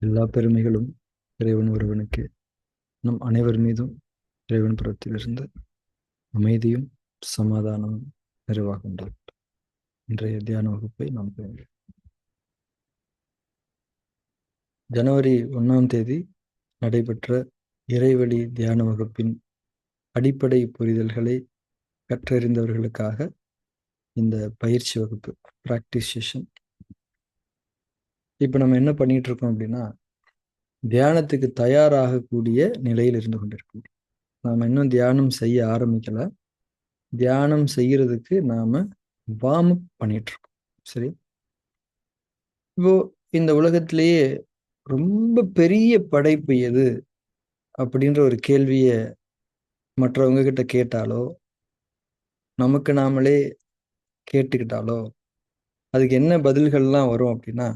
எல்லா பெருமைகளும் இறைவன் ஒருவனுக்கு. நம் அனைவர் மீதும் இறைவன் புறத்திலிருந்து அமைதியும் சமாதானமும் நிறைவாக உண்டாகட்டும். இன்றைய தியான வகுப்பை நாம் பெறுவோம். ஜனவரி 1 நடைபெற்ற இறைவழி தியான வகுப்பின் அடிப்படை புரிதல்களை கற்றறிந்தவர்களுக்காக இந்த பயிற்சி வகுப்பு, ப்ராக்டிஸ் செஷன். இப்போ நம்ம என்ன பண்ணிட்டு இருக்கோம் அப்படின்னா, தியானத்துக்கு தயாராகக்கூடிய நிலையில் இருந்து கொண்டிருக்கோம். நாம் இன்னும் தியானம் செய்ய ஆரம்பிக்கல. தியானம் செய்யறதுக்கு நாம வார்ம் அப் பண்ணிட்டு இருக்கோம். சரி, இப்போ இந்த உலகத்திலேயே ரொம்ப பெரிய படைப்பு எது அப்படின்ற ஒரு கேள்விய மற்றவங்க கிட்ட கேட்டாலோ, நமக்கு நாமளே கேட்டுக்கிட்டாலோ, அதுக்கு என்ன பதில்கள்லாம் வரும் அப்படின்னா,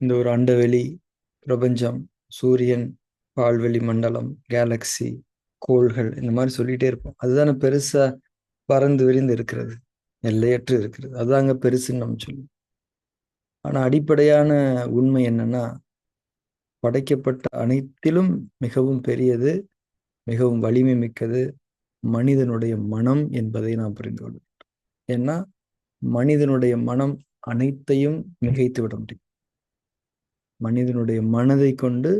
இந்த ஒரு அண்டவெளி, பிரபஞ்சம், சூரியன், பால்வெளி மண்டலம், கேலக்சி, கோள்கள், இந்த மாதிரி சொல்லிட்டே இருப்போம். அதுதானே பெருசா பறந்து விரிந்து இருக்கிறது, எல்லையற்று இருக்கிறது. அதுதாங்க பெருசுன்னு நம்ம சொல்லுவோம். ஆனா அடிப்படையான உண்மை என்னன்னா, படைக்கப்பட்ட அனைத்திலும் மிகவும் பெரியது, மிகவும் வலிமை மிக்கது மனிதனுடைய மனம் என்பதை நாம் புரிந்து கொள்ள வேண்டும். ஏன்னா மனிதனுடைய மனம் அனைத்தையும் மிகைத்து விட முடியும். மனிதனுடைய மனதை கொண்டு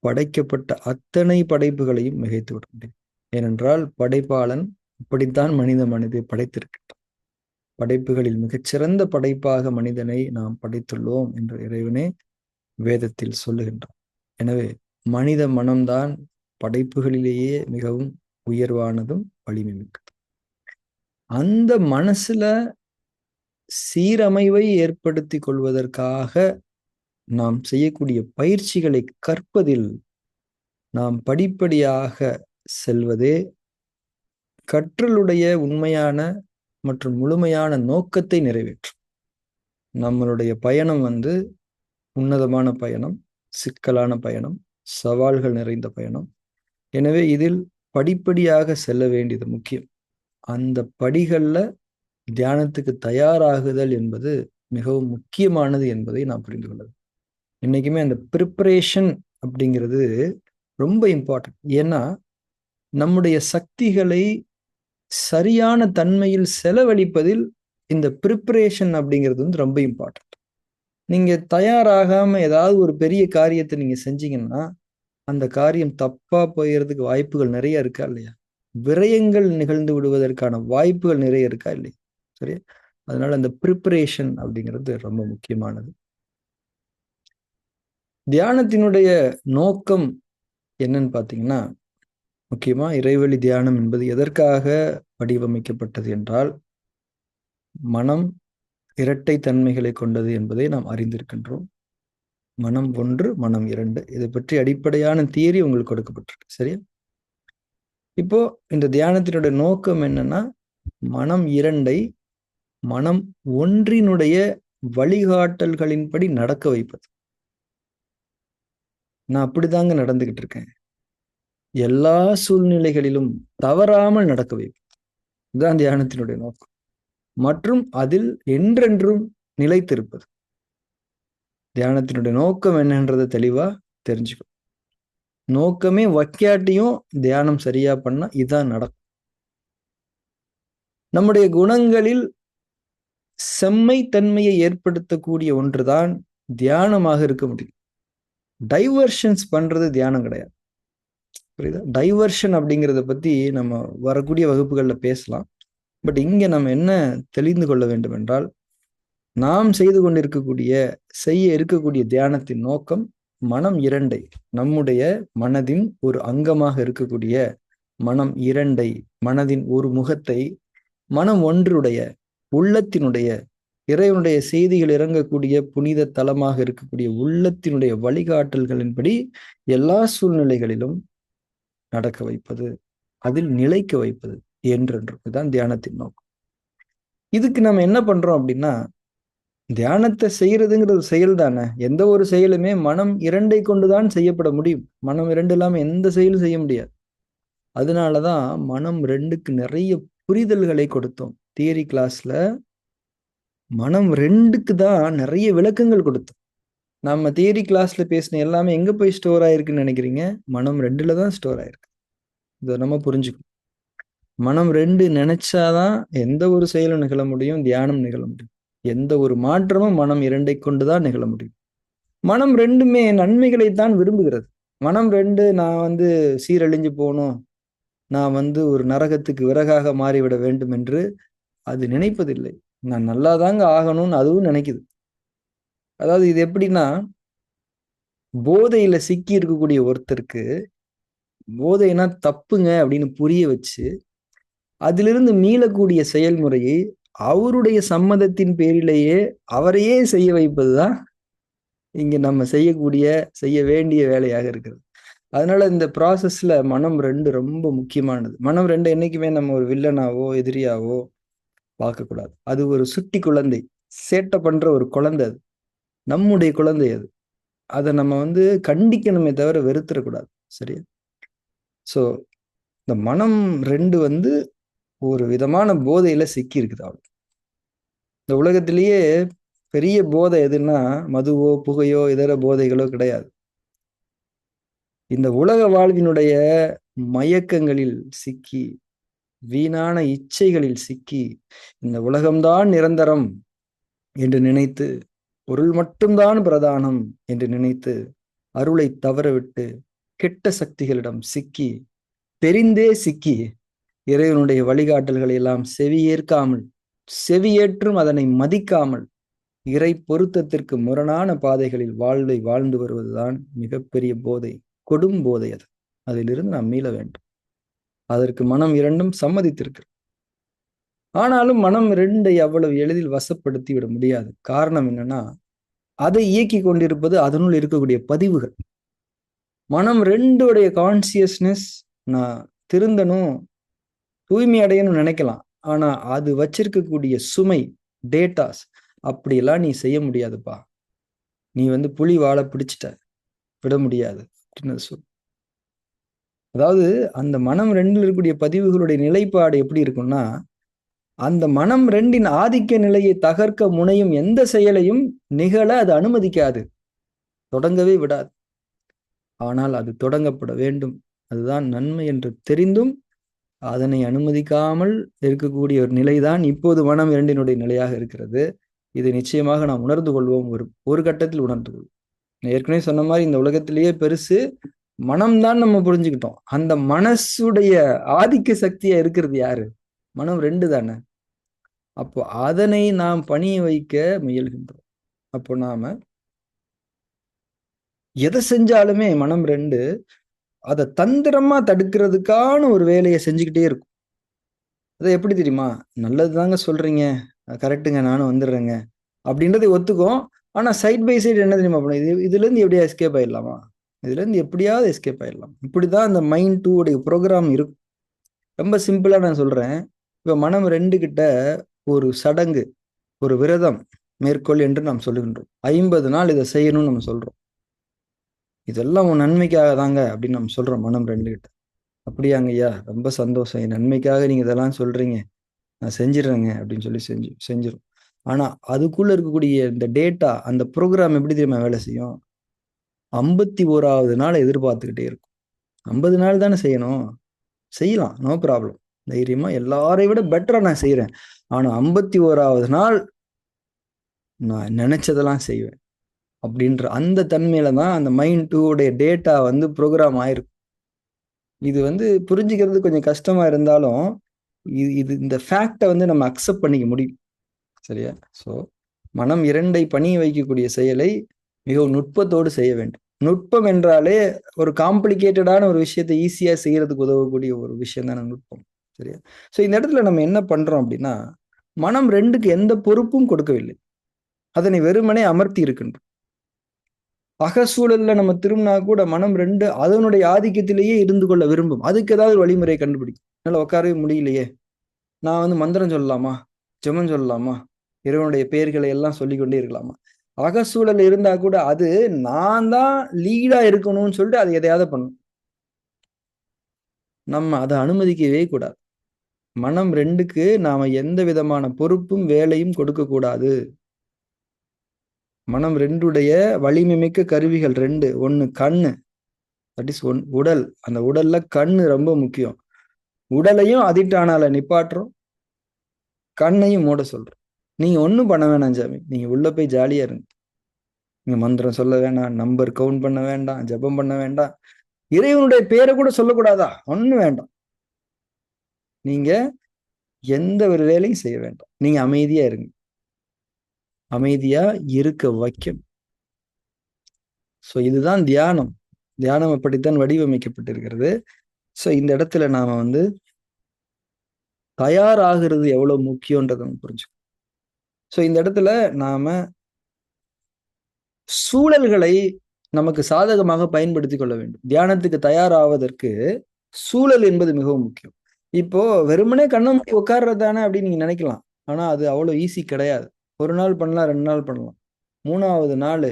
படைக்கப்பட்ட அத்தனை படைப்புகளையும் மிகைத்து விட முடியும். ஏனென்றால் படைப்பாளன் அப்படித்தான் மனித மனதை படைத்திருக்கிறான். படைப்புகளில் மிகச்சிறந்த படைப்பாக மனிதனை நாம் படைத்துள்ளோம் என்று இறைவனே வேதத்தில் சொல்லுகின்றான். எனவே மனித மனம்தான் படைப்புகளிலேயே மிகவும் உயர்வானதும் வலிமை மிக்கதும். அந்த மனசுல சீரமைவை ஏற்படுத்தி கொள்வதற்காக நாம் செய்யக்கூடிய பயிற்சிகளை கற்பதில் நாம் படிப்படியாக செல்வதே கற்றலுடைய உண்மையான மற்றும் முழுமையான நோக்கத்தை நிறைவேற்றும். நம்மளுடைய பயணம் உன்னதமான பயணம், சிக்கலான பயணம், சவால்கள் நிறைந்த பயணம். எனவே இதில் படிப்படியாக செல்ல வேண்டியது முக்கியம். அந்த படிகள்ல தியானத்துக்கு தயாராகுதல் என்பது மிகவும் முக்கியமானது என்பதை நாம் புரிந்து கொள்ள வேண்டும். இன்னைக்குமே அந்த ப்ரிப்பரேஷன் அப்படிங்கிறது ரொம்ப இம்பார்ட்டன்ட். ஏன்னா நம்முடைய சக்திகளை சரியான தன்மையில் செலவழிப்பதில் இந்த ப்ரிப்பரேஷன் அப்படிங்கிறது ரொம்ப இம்பார்ட்டன்ட். நீங்க தயாராகாம ஏதாவது ஒரு பெரிய காரியத்தை நீங்க செஞ்சீங்கன்னா அந்த காரியம் தப்பா போயிறதுக்கு வாய்ப்புகள் நிறைய இருக்கா இல்லையா? விரயங்கள் நிகழ்ந்து விடுவதற்கான வாய்ப்புகள் நிறைய இருக்கா இல்லையா? சரி, அதனால அந்த ப்ரிப்பரேஷன் அப்படிங்கிறது ரொம்ப முக்கியமானது. தியானத்தினுடைய நோக்கம் என்னன்னு பார்த்தீங்கன்னா, முக்கியமா இறைவழி தியானம் என்பது எதற்காக வடிவமைக்கப்பட்டது என்றால், மனம் இரட்டை தன்மைகளை கொண்டது என்பதை நாம் அறிந்திருக்கின்றோம். மனம் ஒன்று, மனம் இரண்டு. இதை பற்றி அடிப்படையான தியரி உங்களுக்கு கொடுக்கப்பட்டிருக்கு. சரியா? இப்போ இந்த தியானத்தினுடைய நோக்கம் என்னன்னா, மனம் இரண்டை மனம் ஒன்றினுடைய வழிகாட்டல்களின்படி நடக்க வைப்பது. நான் அப்படிதாங்க நடந்துகிட்டு இருக்கேன். எல்லா சூழ்நிலைகளிலும் தவறாமல் நடக்க வைப்பது. இதுதான் தியானத்தினுடைய நோக்கம். மற்றும் அதில் என்றென்றும் நிலைத்திருப்பது. தியானத்தினுடைய நோக்கம் என்னன்றதை தெளிவா தெரிஞ்சுக்கணும். நோக்கமே வைக்காட்டியும் தியானம் சரியா பண்ணா இதான் நடக்கும். நம்முடைய குணங்களில் செம்மைத்தன்மையை ஏற்படுத்தக்கூடிய ஒன்றுதான் தியானமாக இருக்க முடியும். டைவர்ஷன்ஸ் பண்றது தியானம் கிடையாது. புரியுதா? டைவர்ஷன் அப்படிங்கிறத பத்தி நம்ம வரக்கூடிய வகுப்புகள்ல பேசலாம். பட் இங்க நம்ம என்ன தெளிந்து கொள்ள வேண்டும் என்றால், நாம் செய்து கொண்டிருக்கக்கூடிய செய்ய இருக்கக்கூடிய தியானத்தின் நோக்கம் மனம் இரண்டை, நம்முடைய மனதின் ஒரு அங்கமாக இருக்கக்கூடிய மனம் இரண்டை, மனதின் ஒரு முகத்தை மனம் ஒன்றுடைய உள்ளத்தினுடைய இறைவனுடைய செய்திகள் இறங்கக்கூடிய புனித தலமாக இருக்கக்கூடிய உள்ளத்தினுடைய வழிகாட்டல்களின்படி எல்லா சூழ்நிலைகளிலும் நடக்க வைப்பது, அதில் நிலைக்க வைப்பது என்றென்றும். இதுதான் தியானத்தின் நோக்கம். இதுக்கு நம்ம என்ன பண்றோம் அப்படின்னா, தியானத்தை செய்யறதுங்கிறது செயல் தானே. எந்த ஒரு செயலுமே மனம் இரண்டை கொண்டுதான் செய்யப்பட முடியும். மனம் இரண்டு இல்லாம எந்த செயலும் செய்ய முடியாது. அதனாலதான் மனம் ரெண்டுக்கு நிறைய புரிதல்களை கொடுத்தோம். தியரி கிளாஸ்ல மனம் ரெண்டுக்கு தான் நிறைய விளக்கங்கள் கொடுத்தோம். நம்ம தியரி கிளாஸ்ல பேசின எல்லாமே எங்க போய் ஸ்டோர் ஆயிருக்குன்னு நினைக்கிறீங்க? மனம் 2ல தான் ஸ்டோர் ஆயிருக்கு. இதை நம்ம புரிஞ்சுக்கணும். மனம் 2 நினைச்சாதான் எந்த ஒரு செயலும் நிகழ முடியும், தியானம் நிகழ முடியும். எந்த ஒரு மாற்றமும் மனம் 2ஐ கொண்டுதான் நிகழ முடியும். மனம் 2மே நன்மைகளைத்தான் விரும்புகிறது. மனம் 2 நான் சீரழிஞ்சு போகணும், நான் ஒரு நரகத்துக்கு விறகாக மாறிவிட வேண்டும் என்று அது நினைப்பதில்லை. நான் நல்லாதாங்க ஆகணும்னு அதுவும் நினைக்குது. அதாவது இது எப்படின்னா, போதையில சிக்கி இருக்கக்கூடிய ஒருத்தருக்கு போதைனா தப்புங்க அப்படின்னு புரிய வச்சு அதிலிருந்து மீளக்கூடிய செயல்முறையை அவருடைய சம்மதத்தின் பேரிலேயே அவரையே செய்ய வைப்பதுதான் இங்க நம்ம செய்ய வேண்டிய வேலையாக இருக்கிறது. அதனால இந்த ப்ராசஸ்ல மனம் 2 ரொம்ப முக்கியமானது. மனம் 2 என்னைக்குமே நம்ம ஒரு வில்லனாவோ எதிரியாவோ பார்க்கக்கூடாது. அது ஒரு சுட்டி குழந்தை, சேட்டை பண்ற ஒரு குழந்தை. அது நம்முடைய குழந்தை. அது அதை நம்ம கண்டிக்கணுமே தவிர வெறுத்துடக்கூடாது. சரியா? ஸோ இந்த மனம் 2 ஒரு விதமான போதையில சிக்கி இருக்குது. அவள் இந்த உலகத்திலேயே பெரிய போதை எதுன்னா மதுவோ புகையோ இதர போதைகளோ கிடையாது. இந்த உலக வாழ்வினுடைய மயக்கங்களில் சிக்கி, வீணான இச்சைகளில் சிக்கி, இந்த உலகம்தான் நிரந்தரம் என்று நினைத்து, பொருள் மட்டும்தான் பிரதானம் என்று நினைத்து, அருளை தவறவிட்டு கெட்ட சக்திகளிடம் சிக்கி, தெரிந்தே சிக்கி, இறைவனுடைய வழிகாட்டல்களை எல்லாம் செவியேற்காமல், செவியேற்றும் அதனை மதிக்காமல், இறை பொருத்தத்திற்கு முரணான பாதைகளில் வாழ்வை வாழ்ந்து வருவதுதான் மிகப்பெரிய போதை, கொடும் போதை. அது அதிலிருந்து நாம் மீள வேண்டும். அதற்கு மனம் 2ம் சம்மதித்திருக்கு. ஆனாலும் மனம் 2ஐ அவ்வளவு எளிதில் வசப்படுத்தி விட முடியாது. காரணம் என்னன்னா, அதை இயக்கி கொண்டிருப்பது அதனுள் இருக்கக்கூடிய பதிவுகள். மனம் 2உடைய கான்சியஸ்னஸ் நான் திருந்தணும், தூய்மை அடையணும்னு நினைக்கலாம். ஆனா அது வச்சிருக்கக்கூடிய சுமை, டேட்டாஸ், அப்படியெல்லாம் நீ செய்ய முடியாதுப்பா. நீ புலி வாழை பிடிச்சிட்ட, விட முடியாது அப்படின்னு சொல். அதாவது அந்த மனம் 2ல் இருக்கக்கூடிய பதிவுகளுடைய நிலைப்பாடு எப்படி இருக்கும்னா, அந்த மனம் 2ன் ஆதிக்க நிலையை தகர்க்க முனையும் எந்த செயலையும் நிகழ அது அனுமதிக்காது, தொடங்கவே விடாது. ஆனால் அது தொடங்கப்பட வேண்டும். அதுதான் நன்மை என்று தெரிந்தும் அதனை அனுமதிக்காமல் இருக்கக்கூடிய ஒரு நிலைதான் இப்போது மனம் 2னுடைய நிலையாக இருக்கிறது. இதை நிச்சயமாக நாம் உணர்ந்து கொள்வோம். ஒரு கட்டத்தில் உணர்ந்து கொள்வோம். ஏற்கனவே சொன்ன மாதிரி இந்த உலகத்திலேயே பெருசு மனம்தான் நம்ம புரிஞ்சுக்கிட்டோம். அந்த மனசுடைய ஆதிக்க சக்தியா இருக்கிறது யாரு? மனம் 2 தானே. அப்போ அதனை நாம் பணிய வைக்க முயல்கின்றோம். அப்போ நாம எதை செஞ்சாலுமே மனம் 2 அதை தந்திரமா தடுக்கிறதுக்கான ஒரு வேலையை செஞ்சுக்கிட்டே இருக்கும். அதை எப்படி தெரியுமா? நல்லது தாங்க சொல்றீங்க, கரெக்டுங்க, நானும் வந்துடுறேங்க அப்படின்றதை ஒத்துக்கும். ஆனா சைட் பை சைடு என்ன தெரியுமா பண்ணும்? இதுல இருந்து எப்படியா எஸ்கேப் ஆயிடலாமா, இதுல இருந்து எப்படியாவது எஸ்கேப் ஆயிடலாம். இப்படிதான் அந்த மைண்ட் 2 உடைய ப்ரோக்ராம் இருக்கும். ரொம்ப சிம்பிளா நான் சொல்றேன். இப்ப மனம் 2 கிட்ட ஒரு சடங்கு, ஒரு விரதம் மேற்கொள் என்று நாம் சொல்லுகின்றோம். 50 நாள் இதை செய்யணும்னு நம்ம சொல்றோம். இதெல்லாம் உன் நன்மைக்காக தாங்க அப்படின்னு நம்ம சொல்றோம் மனம் 2 கிட்ட. அப்படியாங்க ஐயா, ரொம்ப சந்தோஷம், என் நன்மைக்காக நீங்க இதெல்லாம் சொல்றீங்க, நான் செஞ்சிடறேங்க அப்படின்னு சொல்லி செஞ்சிடும். ஆனா அதுக்குள்ள இருக்கக்கூடிய இந்த டேட்டா, அந்த ப்ரோக்ராம் எப்படி தெரியுமா வேலை செய்யும்? 51வது நாள் எதிர்பார்த்துக்கிட்டே இருக்கும். 50 நாள் தானே செய்யணும், செய்யலாம், நோ ப்ராப்ளம், தைரியமா எல்லாரையும் விட பெட்டரா நான் செய்யறேன். ஆனா 51வது நாள் நான் நினைச்சதெல்லாம் செய்வேன் அப்படின்ற அந்த தன்மையில தான் அந்த மைண்ட் 2 உடைய டேட்டா ப்ரோக்ராம் ஆயிருக்கும். இது புரிஞ்சுக்கிறது கொஞ்சம் கஷ்டமா இருந்தாலும் இது இந்த ஃபேக்டை நம்ம அக்செப்ட் பண்ணிக்க முடியும். சரியா? ஸோ மனம் 2ஐ பணிய வைக்கக்கூடிய செயலை மிகவும் நுட்பத்தோடு செய்ய வேண்டும். நுட்பம் என்றாலே ஒரு காம்ப்ளிகேட்டடான ஒரு விஷயத்தை ஈஸியா செய்யறதுக்கு உதவக்கூடிய ஒரு விஷயம் தானே நுட்பம். சரியா? ஸோ இந்த இடத்துல நம்ம என்ன பண்றோம் அப்படின்னா, மனம் 2க்கு எந்த பொறுப்பும் கொடுக்கவில்லை, அதனை வெறுமனே அமர்த்தி இருக்கின்றோம். அகசூழல்ல நம்ம திரும்பினா கூட மனம் 2 அதனுடைய ஆதிக்கத்திலேயே இருந்து கொள்ள விரும்பும். அதுக்கு ஏதாவது வழிமுறை கண்டுபிடிக்கும். என்னால உட்காரவே முடியலையே, நான் மந்திரம் சொல்லலாமா, ஜெபம் சொல்லலாமா, இறைவனுடைய பெயர்களை எல்லாம் சொல்லிக்கொண்டே இருக்கலாமா? அகசூழல் இருந்தா கூட அது நான் தான் லீடா இருக்கணும்னு சொல்லிட்டு அது எதையாவது பண்ணும். நம்ம அதை அனுமதிக்கவே கூடாது. மனம் 2க்கு நாம எந்த விதமான பொறுப்பும் வேலையும் கொடுக்க கூடாது. மனம் ரெண்டுடைய வலிமை மிக்க கருவிகள் ரெண்டு. ஒன்னு கண்ணு, தட் இஸ் ஒன் உடல். அந்த உடல்ல கண்ணு ரொம்ப முக்கியம். உடலையும் அதிட்டானால நிப்பாட்டுறோம், கண்ணையும் மூட சொல்றோம். நீங்க ஒன்றும் பண்ண வேணாம் சாமி, நீங்க உள்ள போய் ஜாலியா இருங்க. நீங்க மந்திரம் சொல்ல வேணாம், நம்பர் கவுண்ட் பண்ண வேண்டாம், ஜபம் பண்ண வேண்டாம், இறைவனுடைய பேரை கூட சொல்லக்கூடாதா, ஒன்றும் வேண்டாம். நீங்க எந்த ஒரு வேலையும் செய்ய வேண்டாம். நீங்க அமைதியா இருங்க. அமைதியா இருக்க வைக்கணும். ஸோ இதுதான் தியானம். தியானம் அப்படித்தான் வடிவமைக்கப்பட்டிருக்கிறது. ஸோ இந்த இடத்துல நாம வந்து தயாராகிறது எவ்வளவு முக்கியன்றதை புரிஞ்சுக்கணும். ஸோ இந்த இடத்துல நாம சூழல்களை நமக்கு சாதகமாக பயன்படுத்தி கொள்ள வேண்டும். தியானத்துக்கு தயாராவதற்கு சூழல் என்பது மிகவும் முக்கியம். இப்போ வெறுமனே கண்ண மூடி உட்கார்றது தானே அப்படின்னு நீங்க நினைக்கலாம். ஆனா அது அவ்வளவு ஈஸி கிடையாது. ஒரு நாள் பண்ணலாம், 2 நாள் பண்ணலாம். 3வது நாள்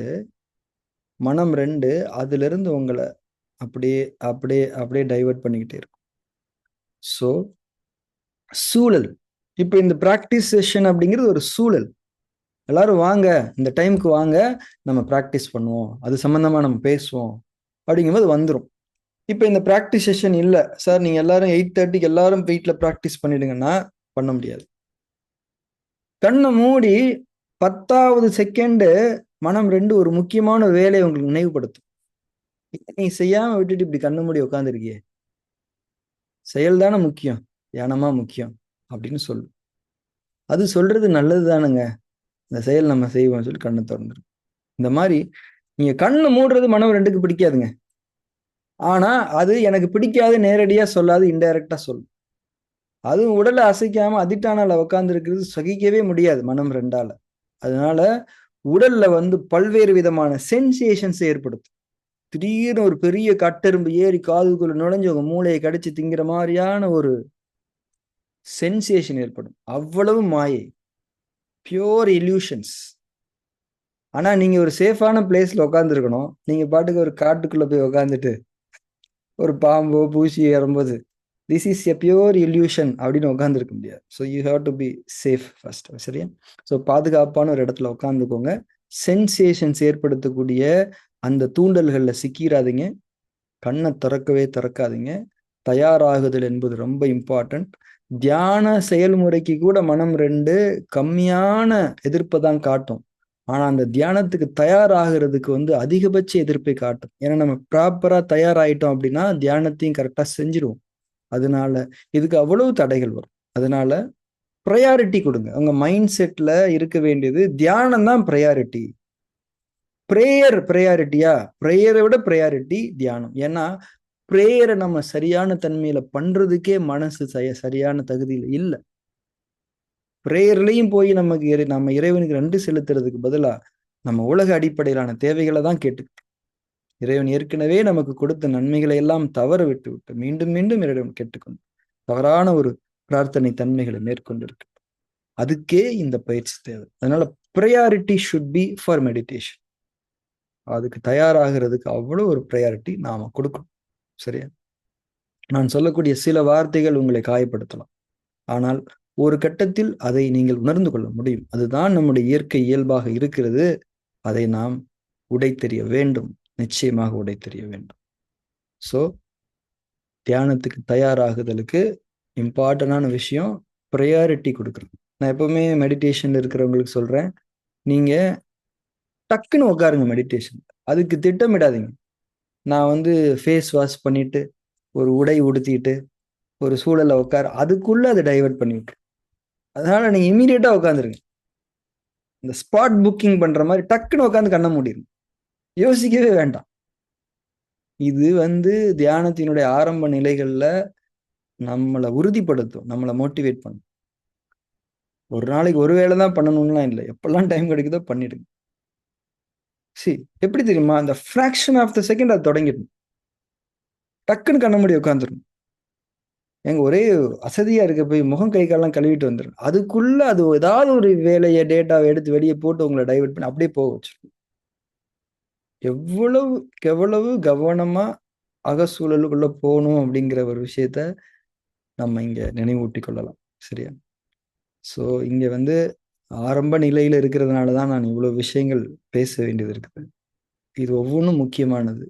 மனம் 2 அதுல இருந்து உங்களை அப்படியே அப்படியே அப்படியே டைவர்ட் பண்ணிக்கிட்டே இருக்கும். ஸோ சூழல், இப்போ இந்த பிராக்டிஸ் செஷன் அப்படிங்கிறது ஒரு சூழல். எல்லாரும் வாங்க, இந்த டைமுக்கு வாங்க, நம்ம ப்ராக்டிஸ் பண்ணுவோம், அது சம்பந்தமா நம்ம பேசுவோம் அப்படிங்கும்போது வந்துடும். இப்போ இந்த ப்ராக்டிஸ் செஷன் இல்லை சார், நீங்க எல்லாரும் 8:30க்கு எல்லாரும் வீட்டில் ப்ராக்டிஸ் பண்ணிடுங்கன்னா பண்ண முடியாது. கண்ணை மூடி 10வது செகண்டு மனம் 2 ஒரு முக்கியமான வேலையை உங்களுக்கு நினைவுபடுத்தும். நீ செய்யாம விட்டுட்டு இப்படி கண்ணு மூடி உட்காந்துருக்கியே, செயல் தானே முக்கியம், தியானமா முக்கியம் அப்படின்னு சொல்லு. அது சொல்றது நல்லது தானுங்க, இந்த செயல் நம்ம செய்வோம்னு சொல்லி கண்ணை திறந்துரும். இந்த மாதிரி நீங்க கண்ணு மூடுறது மனம் 2க்கு பிடிக்காதுங்க. ஆனா அது எனக்கு பிடிக்காது நேரடியா சொல்லாது, இன்டைரக்டா சொல்லும். அதுவும் உடலை அசைக்காம அதிட்டானால உட்கார்ந்து இருக்கிறது சகிக்கவே முடியாது மனம் 2ஆல. அதனால உடல்ல வந்து பல்வேறு விதமான சென்சேஷன்ஸ் ஏற்படுத்தும். திடீர்னு ஒரு பெரிய கட்டெரும்பு ஏறி காதுக்குள்ள நுழைஞ்சு உங்க மூளையை கடிச்சு திங்கிற மாதிரியான ஒரு சென்சேஷன் ஏற்படும். அவ்வளவு மாயை, பியோர் இல்யூஷன்ஸ். ஆனா நீங்க ஒரு சேஃபான பிளேஸ்ல உட்காந்துருக்கணும். நீங்க பாட்டுக்கு ஒரு காட்டுக்குள்ள போய் உட்காந்துட்டு ஒரு பாம்போ பூசி ஏறும்போது this is a pure illusion அப்படின்னு உட்காந்துருக்க முடியாது. So you have to be safe first. சரியா? ஸோ பாதுகாப்பான ஒரு இடத்துல உட்காந்துக்கோங்க. சென்சேஷன்ஸ் ஏற்படுத்தக்கூடிய அந்த தூண்டல்களில் சிக்கிறாதீங்க. கண்ணை திறக்காதீங்க. தயாராகுதல் என்பது ரொம்ப இம்பார்ட்டன்ட். தியான செயல்முறைக்கு கூட மனம் 2 கம்மியான எதிர்ப்பை தான் காட்டும். ஆனா அந்த தியானத்துக்கு தயாராகிறதுக்கு வந்து அதிகபட்ச எதிர்ப்பை காட்டும். ஏன்னா நம்ம ப்ராப்பரா தயாராயிட்டோம் அப்படின்னா தியானத்தையும் கரெக்டா செஞ்சிருவோம். அதனால இதுக்கு அவ்வளவு தடைகள் வரும். அதனால ப்ரையாரிட்டி கொடுங்க. உங்க மைண்ட் செட்ல இருக்க வேண்டியது தியானம் தான் ப்ரையாரிட்டி. பிரேயர் ப்ரையாரிட்டியா? பிரேயரை விட ப்ரையாரிட்டி தியானம். ஏன்னா பிரேயரை நம்ம சரியான தன்மையில பண்றதுக்கே மனசு சரியான தகுதியில் இல்லை. பிரேயர்லையும் போய் நம்ம இறைவனுக்கு நன்றி செலுத்துறதுக்கு பதிலா நம்ம உலக அடிப்படையிலான தேவைகளை தான் கேட்டுக்கிட்டோம். இறைவன் ஏற்கனவே நமக்கு கொடுத்த நன்மைகளை எல்லாம் தவற விட்டு மீண்டும் மீண்டும் இறைவன் கேட்டுக்கொண்டு தவறான ஒரு பிரார்த்தனை தன்மைகளை மேற்கொண்டிருக்கு. அதுக்கே இந்த பயிற்சி தேவை. அதனால priority should be for meditation. அதுக்கு தயாராகிறதுக்கு அவ்வளவு ஒரு ப்ரையாரிட்டி நாம கொடுக்கணும். சரியா? நான் சொல்லக்கூடிய சில வார்த்தைகள் உங்களை காயப்படுத்தலாம். ஆனால் ஒரு கட்டத்தில் அதை நீங்கள் உணர்ந்து கொள்ள முடியும். அதுதான் நம்முடைய இயற்கை இயல்பாக இருக்கிறது. அதை நாம் உடைத்தெறிய வேண்டும். நிச்சயமாக உடைத்தெறிய வேண்டும். ஸோ தியானத்துக்கு தயாராகுதலுக்கு இம்பார்ட்டண்டான விஷயம் ப்ரையாரிட்டி கொடுக்குறது. நான் எப்பவுமே மெடிடேஷன்ல இருக்கிறவங்களுக்கு சொல்றேன், நீங்க டக்குன்னு உட்காருங்க மெடிடேஷன். அதுக்கு திட்டமிடாதீங்க. நான் வந்து ஃபேஸ் வாஷ் பண்ணிட்டு ஒரு உடை உடுத்திட்டு ஒரு சூழலை அதுக்குள்ள அதை டைவெர்ட் பண்ணி விட்டுரும். அதனால நீங்க இமீடியட்டா உட்காந்துருங்க. இந்த ஸ்பாட் புக்கிங் பண்ற மாதிரி டக்குன்னு உட்காந்து கண்ண மூடிடும். யோசிக்கவே வேண்டாம். இது வந்து தியானத்தினுடைய ஆரம்ப நிலைகள்ல நம்மளை உறுதிப்படுத்தும், நம்மளை மோட்டிவேட் பண்ணும். ஒரு நாளைக்கு ஒரு வேளை தான் பண்ணணும்லாம் இல்லை, எப்பெல்லாம் டைம் கிடைக்குதோ பண்ணிடுங்க. எப்படி தெரியுமா? அந்த ஃபிராக்ஷன் ஆஃப் த செகண்ட் அது தொடங்கிடும். டக்குன்னு கண்ண மூடி உட்காந்துரும். எங்க ஒரே அசதியா இருக்க, போய் முகம் கை காலெல்லாம் கழுவிட்டு வந்துடும். அதுக்குள்ள அது ஏதாவது ஒரு வேலையை டேட்டாவை எடுத்து வெளியே போட்டு உங்களை டைவெர்ட் பண்ணி அப்படியே போக வச்சிருக்கும். எவ்வளவு கவனமா அகசூழலுக்குள்ள போகணும் அப்படிங்கிற ஒரு விஷயத்த நம்ம இங்க நினைவூட்டி கொள்ளலாம். சரியா? ஸோ இங்க வந்து ஆரம்ப நிலையில இருக்கிறதுனால தான் நான் இவ்வளவு விஷயங்கள் பேச வேண்டியது இருக்குது. இது ஒவ்வொன்றும் முக்கியமானது.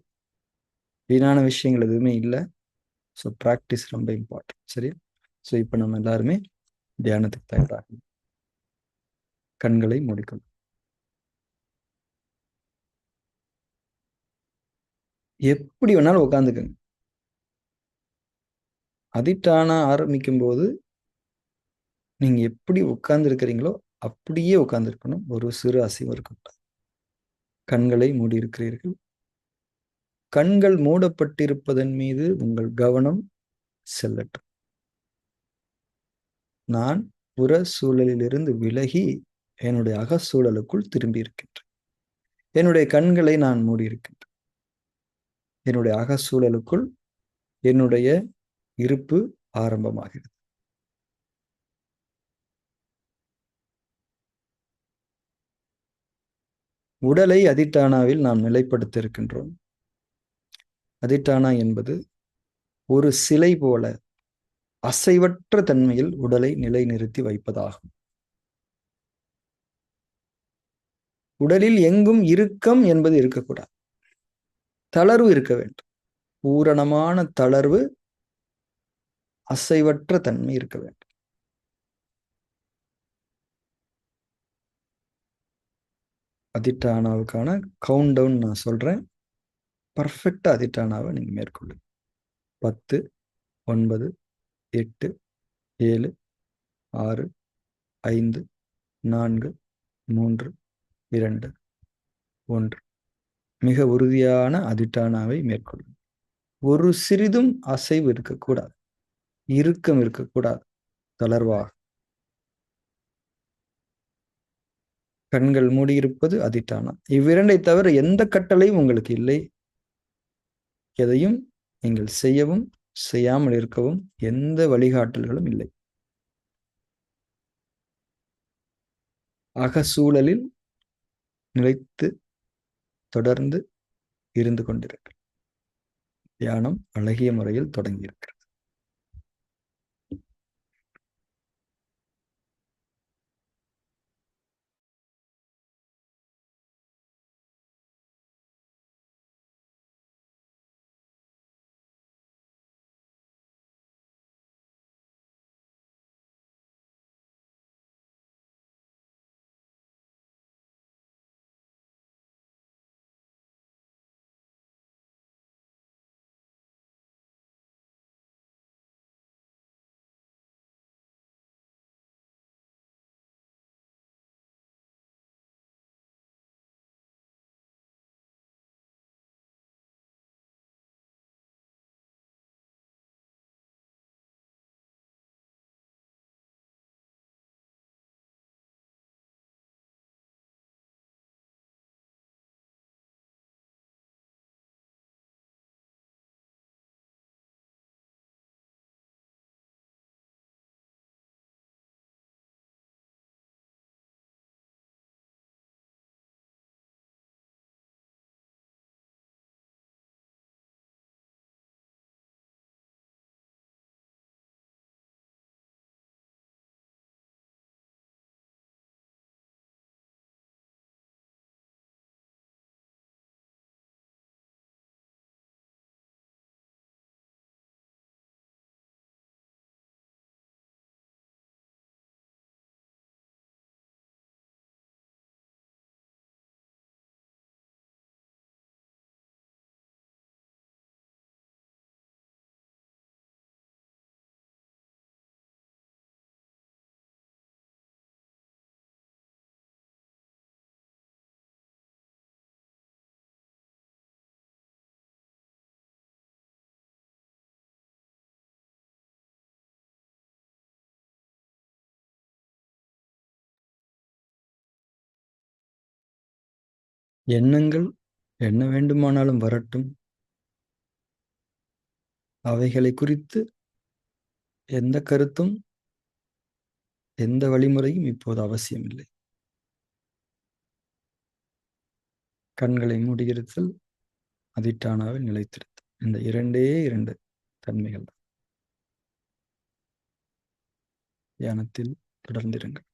வீணான விஷயங்கள் எதுவுமே இல்லை. ஸோ ப்ராக்டிஸ் ரொம்ப இம்பார்ட்டன்ட். சரி. ஸோ இப்போ நம்ம எல்லாருமே தியானத்துக்கு தயாராகும். கண்களை மூடிக்கொள்ளும். எப்படி வேணாலும் உட்காந்துக்கங்க. அதிட்டான ஆரம்பிக்கும் போது நீங்க எப்படி உட்கார்ந்து இருக்கிறீங்களோ அப்படியே உட்கார்ந்து இருக்கணும். ஒரு சிறு அசைவு இருக்கக்கூடாது. கண்களை மூடி இருக்கிறீர்கள். கண்கள் மூடப்பட்டிருப்பதன் மீது உங்கள் கவனம் செல்லட்டும். நான் புற சூழலிலிருந்து விலகி என்னுடைய அகச்சூழலுக்குள் திரும்பி இருக்கின்றேன். என்னுடைய கண்களை நான் மூடியிருக்கின்றேன். என்னுடைய அகச்சூழலுக்குள் என்னுடைய இருப்பு ஆரம்பமாகிறது. உடலை அதிட்டானாவில் நாம் நிலைப்படுத்த இருக்கின்றோம். அதிட்டானா என்பது ஒரு சிலை போல அசைவற்ற தன்மையில் உடலை நிலைநிறுத்தி வைப்பதாகும். உடலில் எங்கும் இறுக்கம் என்பது இருக்கக்கூடாது. தளர்வு இருக்க வேண்டும். பூரணமான தளர்வு, அசைவற்ற தன்மை இருக்க வேண்டும். அதிட்டானாவுக்கான கவுண்ட் டவுன் நான் சொல்றேன். பர்ஃபெக்டா அதிட்டானாவை நீங்க மேற்கொள்ளுங்க. 10, 9, 8, 7, 6, 5, 4, 3, 2, 1. மிக உறுதியான அதிட்டானாவை மேற்கொள்ளுங்க. ஒரு சிறிதும் அசைவு இருக்கக்கூடாது. இறுக்கம் இருக்கக்கூடாது. தளர்வாக கண்கள் மூடியிருப்பது அதிட்டானா. இவ்விரண்டை தவிர எந்த கட்டளையும் உங்களுக்கு இல்லை. எதையும் நீங்கள் செய்யவும் செய்யாமல் இருக்கவும் எந்த வழிகாட்டல்களும் இல்லை. அகசூழலில் நிலைத்து தொடர்ந்து இருந்து கொண்டிருக்கிறது. தியானம் அழகிய முறையில் தொடங்கியிருக்கிறது. எண்ணங்கள் என்ன வேண்டுமானாலும் வரட்டும். அவைகளை குறித்து எந்த கருத்தும் எந்த வழிமுறையும் இப்போது அவசியமில்லை. கண்களை மூடியிருத்தல், அதிட்டானாவில் நிலைத்திருத்தல். இந்த இரண்டு தன்மைகள் தான். தியானத்தில் தொடர்ந்திருங்கள்.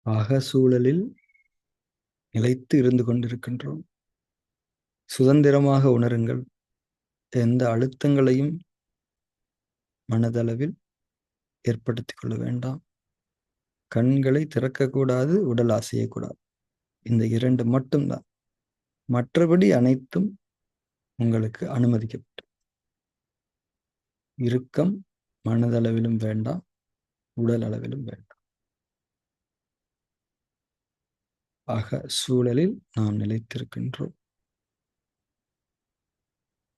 அகசூழலில் நிலைத்து இருந்து கொண்டிருக்கின்றோம். சுதந்திரமாக உணருங்கள். எந்த அழுத்தங்களையும் மனதளவில் ஏற்படுத்திக் கொள்ள வேண்டாம். கண்களை திறக்கக்கூடாது, உடல் அசையக்கூடாது. இந்த 2 மட்டும்தான். மற்றபடி அனைத்தும் உங்களுக்கு அனுமதிக்கப்பட்டு. இறுக்கம் மனதளவிலும் வேண்டாம், உடல் அளவிலும் வேண்டாம். சூழலில் நாம் நிலைத்திருக்கின்றோம்.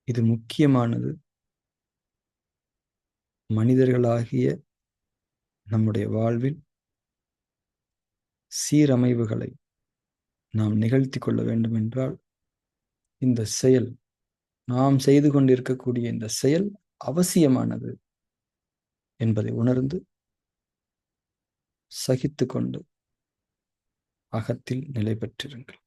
இது முக்கியமானது. மனிதர்களாகிய நம்முடைய வாழ்வில் சீரமைவுகளை நாம் நிகழ்த்தி கொள்ள வேண்டும் என்றால் இந்த செயல், நாம் செய்து கொண்டிருக்கக்கூடிய இந்த செயல் அவசியமானது என்பதை உணர்ந்து சகித்து கொண்டு அகத்தில் நிலை பெற்றிருங்கள்.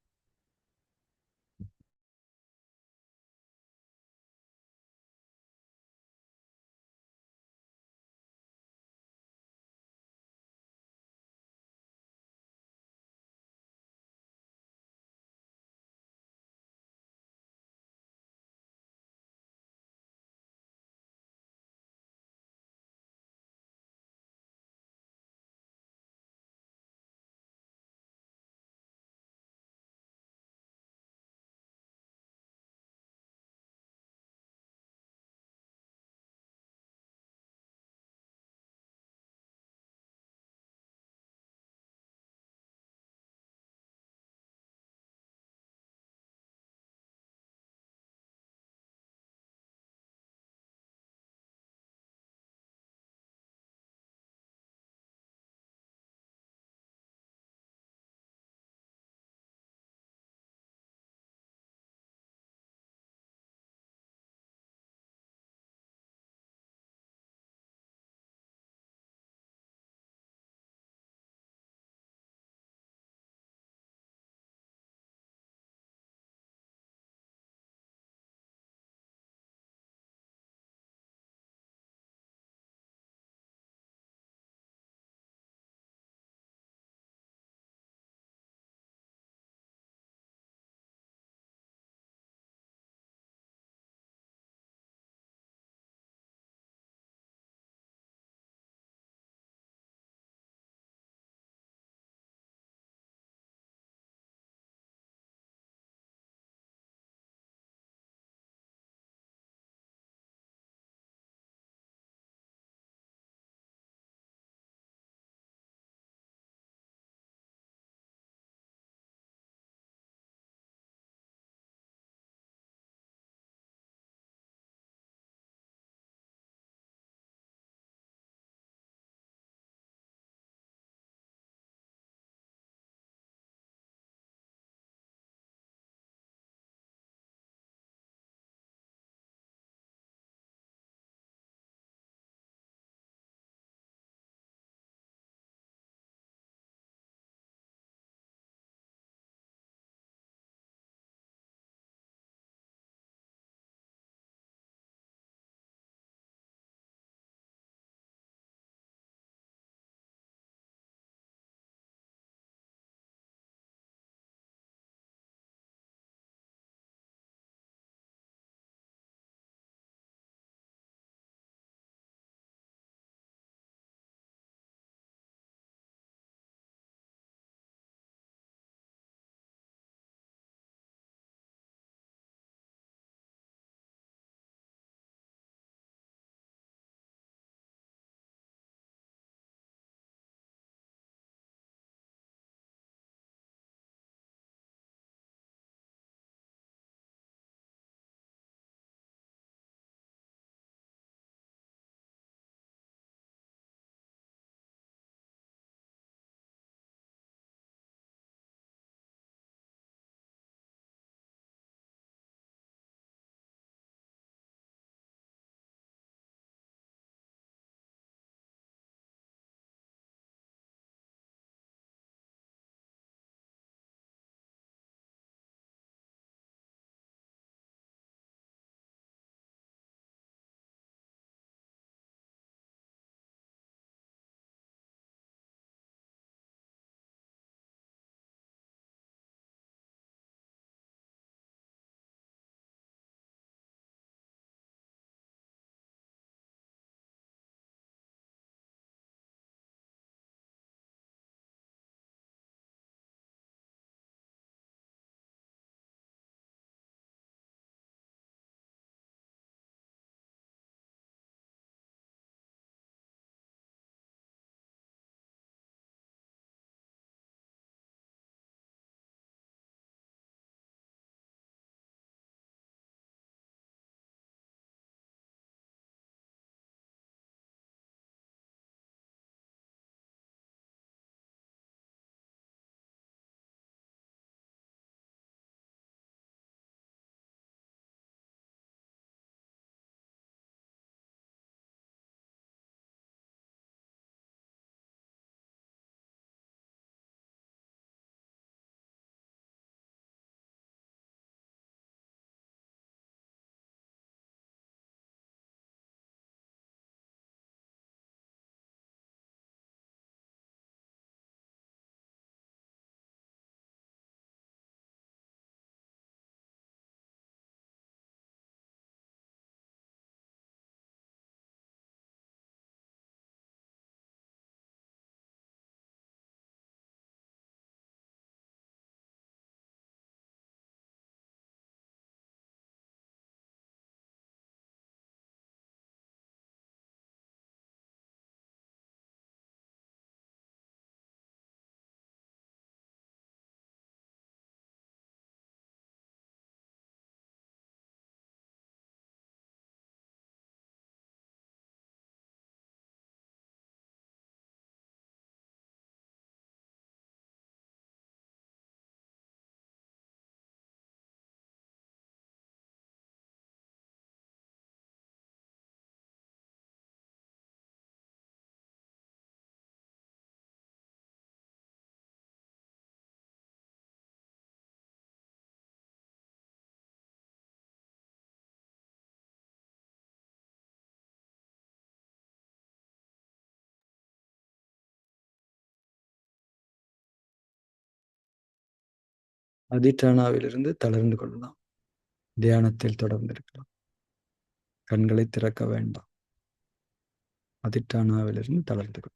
அதிட்டானாவிலிருந்து தளர்ந்து கொள்ளலாம். தியானத்தில் தொடர்ந்து இருக்கலாம். கண்களை திறக்க வேண்டாம். அதிட்டானாவிலிருந்து தளர்ந்து கொள்ளலாம்.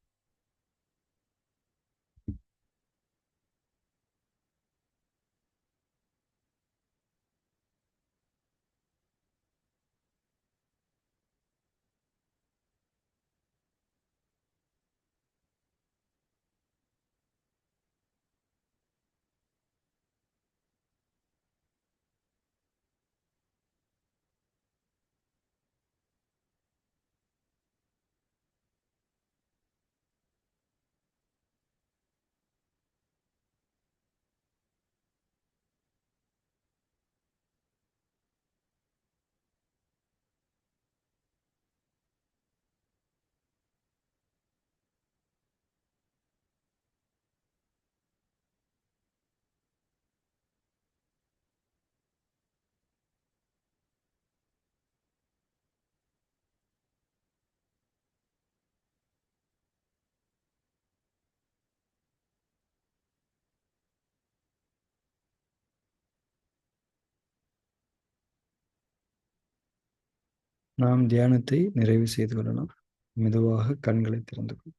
நாம் தியானத்தை நிறைவு செய்து கொள்ளலாம். மெதுவாக கண்களை திறந்து கொள்ளும்.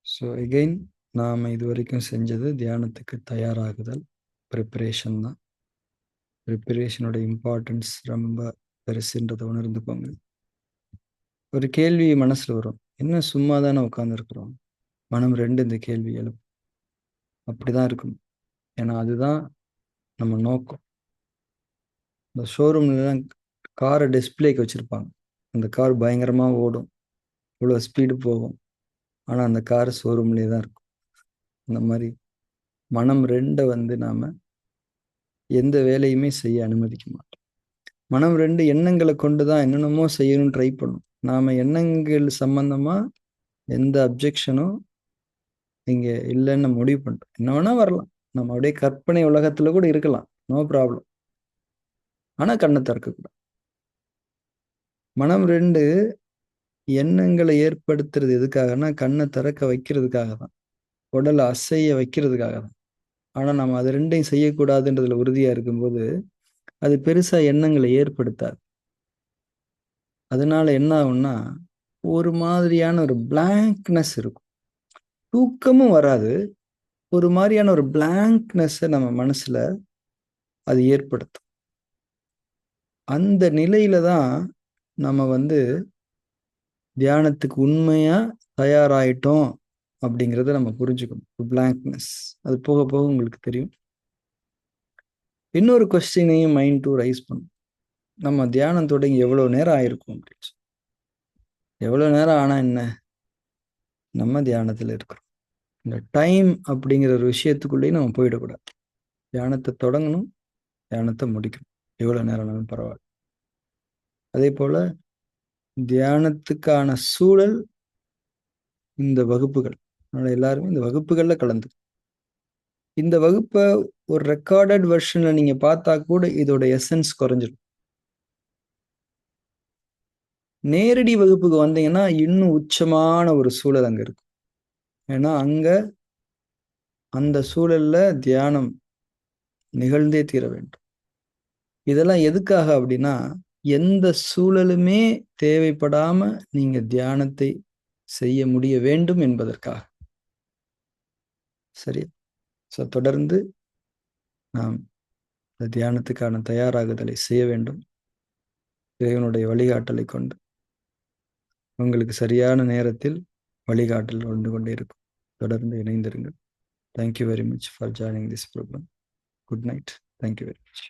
ஸோ எகெயின் நாம் இதுவரைக்கும் செஞ்சது தியானத்துக்கு தயாராகுதல், ப்ரிப்பரேஷன் தான். ப்ரிப்பரேஷனோட இம்பார்ட்டன்ஸ் ரொம்ப பெருசுன்றதை உணர்ந்துக்கோங்க. ஒரு கேள்வி மனசில் வரும், என்ன சும்மா தானே உட்காந்துருக்குறோம், மனம் ரெண்டு இந்த கேள்வி எழுப்பும். அப்படி தான் இருக்கணும். ஏன்னா அதுதான் நம்ம நோக்கம். இந்த ஷோரூம்லாம் காரை டிஸ்பிளேக்கு வச்சுருப்பாங்க. அந்த கார் பயங்கரமாக ஓடும், இவ்வளோ ஸ்பீடு போகும், ஆனால் அந்த கார் ஷோரூம்லேயே தான் இருக்கும். அந்த மாதிரி மனம் ரெண்டை நாம் எந்த வேலையுமே செய்ய அனுமதிக்க மாட்டோம். மனம் ரெண்டு எண்ணங்களை கொண்டு தான் என்னென்னமோ செய்யணும்னு ட்ரை பண்ணும். நாம் எண்ணங்கள் சம்பந்தமாக எந்த அப்ஜெக்ஷனும் இங்கே இல்லைன்னு முடிவு பண்ணிட்டோம். என்ன வேணால் வரலாம், நம்ம அப்படியே கற்பனை உலகத்தில் கூட இருக்கலாம், நோ ப்ராப்ளம். ஆனால் கண்ணை திறக்கக்கூடாது. மனம் ரெண்டு எண்ணங்களை ஏற்படுத்துறது எதுக்காகனா கண்ணை திறக்க வைக்கிறதுக்காக தான், உடலை அசைய வைக்கிறதுக்காக தான். ஆனால் நம்ம அது ரெண்டையும் செய்யக்கூடாதுன்றதுல உறுதியாக இருக்கும்போது அது பெருசாக எண்ணங்களை ஏற்படுத்தாது. அதனால என்ன ஆகும்னா ஒரு மாதிரியான ஒரு பிளாங்க்னஸ் இருக்கும், தூக்கமும் வராது. ஒரு மாதிரியான ஒரு பிளாங்க்னஸை நம்ம மனசுல அது ஏற்படுத்தும். அந்த நிலையில தான் நம்ம தியானத்துக்கு உண்மையா தயாராயிட்டோம் அப்படிங்கிறத நம்ம புரிஞ்சுக்கணும். பிளாங்க்னஸ் அது போக போக உங்களுக்கு தெரியும். இன்னொரு கொஸ்டினையும் மைண்ட் டு ரைஸ் பண்ணும், நம்ம தியானம் தொடங்கி எவ்வளோ நேரம் ஆயிருக்கும் அப்படின்னு. எவ்வளோ நேரம் ஆனால் என்ன, நம்ம தியானத்தில் இருக்கிறோம். இந்த டைம் அப்படிங்கிற ஒரு விஷயத்துக்குள்ளேயும் நம்ம போயிடக்கூடாது. தியானத்தை தொடங்கணும், தியானத்தை முடிக்கணும், எவ்வளோ நேரம்னாலும் பரவாயில்ல. அதே போல் தியானத்துக்கான சூழல் இந்த வகுப்புகள். அதனால் எல்லாருமே இந்த வகுப்புகளில் கலந்து, இந்த வகுப்பை ஒரு ரெக்கார்டட் வெர்ஷனில் நீங்கள் பார்த்தா கூட இதோட எசன்ஸ் குறைஞ்சிடும். நேரடி வகுப்புக்கு வந்தீங்கன்னா இன்னும் உச்சமான ஒரு சூழல் அங்கே இருக்கும். ஏன்னா அங்கே அந்த சூழலில் தியானம் நிகழ்ந்தே தீர வேண்டும். இதெல்லாம் எதுக்காக அப்படின்னா எந்த சூழலுமே தேவைப்படாம நீங்க தியானத்தை செய்ய முடிய வேண்டும் என்பதற்காக. சரி, ஸோ தொடர்ந்து நாம் இந்த தியானத்துக்கான தயாராகுதலை செய்ய வேண்டும். இறைவனுடைய வழிகாட்டலை கொண்டு உங்களுக்கு சரியான நேரத்தில் வழிகாட்டல் வந்து கொண்டே இருக்கும். தொடர்ந்து இணைந்திருங்கள். Thank you very much for joining this program. Good night. Thank you very much.